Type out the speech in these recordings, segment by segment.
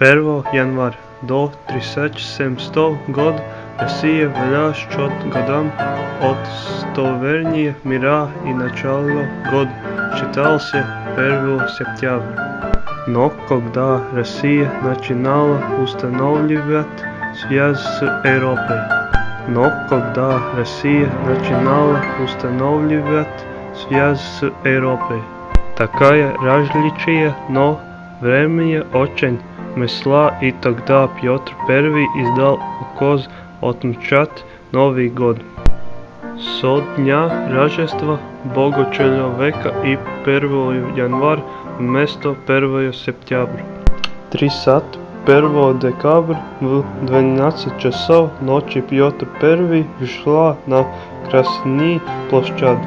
1 января до 1700 года Россия вела счет годам от становления мира и начала года считался 1 сентября. Но когда Россия начинала устанавливать связь с Европой, такая различие, но времени очень мало, и тогда Петр I издал указ отмечать Новый год со дня Рождества Бога Человека и 1 января вместо 1 сентября. 31 декабря в 12 часов ночи Петр I вышла на Красную площадь.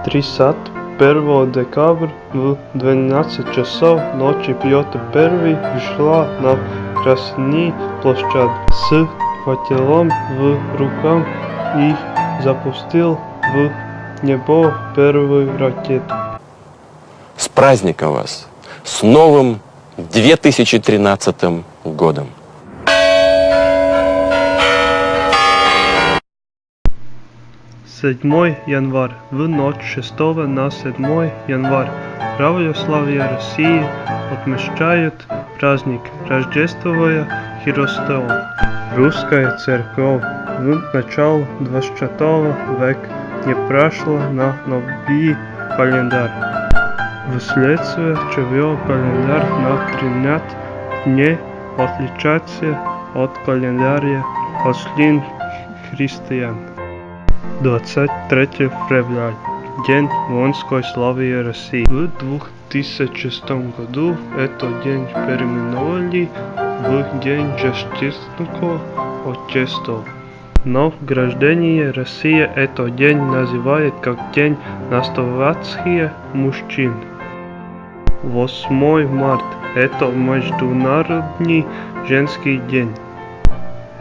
31 декабря в 12 часов ночи Петр I вышла на Красную площадь с факелом в руках и запустил в небо первую ракету. С праздником вас! С новым 2013 годом! 7 января. В ночь 6 на 7 января православие России отмечают праздник Рождества Христова. Русская церковь в начале 20 века не прошла на новый календарь, вследствие чего календарь на 13 дней отличается от календаря последних христиан. 23 февраля. День воинской славы России. В 2006 году этот день переименовали в День защитника Отечества. Но в граждании России этот день называют как День настоящих мужчин. 8 марта. Это Международный женский день.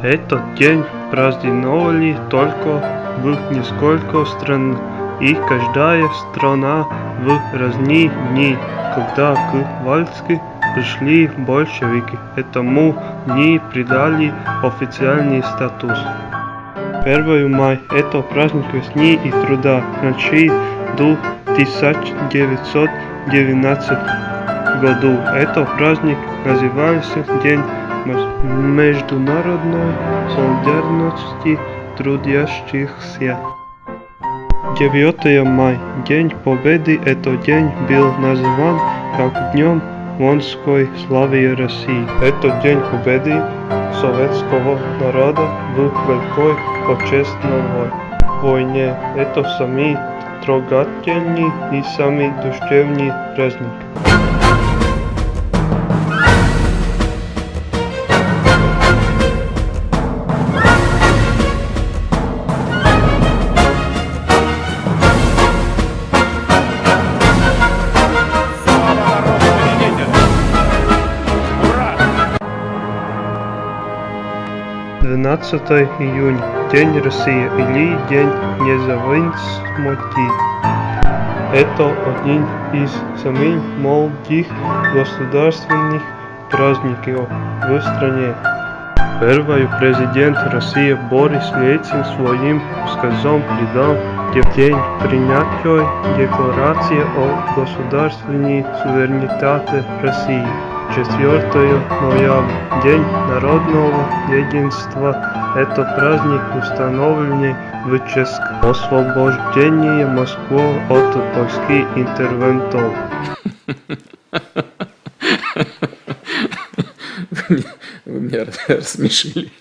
Этот день праздновали только в нескольких странах, и каждая страна в разные дни, когда к власти пришли большевики. Этому дни придали официальный статус. 1 мая – это праздник весны и труда, начал до 1919 году. Этот праздник назывался День международной солидарности трудящихся. 9 мая – День Победы. Этот день был назван как Днем воинской славы России. Это День Победы советского народа в Великой Отечественной войне. Это самый трогательный и самый душевный праздник. Ура! 12 июня. День России или День независимости. Это один из самых молодых государственных праздников в стране. Первый президент России Борис Ельцин своим указом придал день принятия Декларации о государственной суверенитете России. 4 ноября. День народного единства. Это праздник, установленный в честь освобождения Москвы от польских интервентов. Вы меня рассмешили.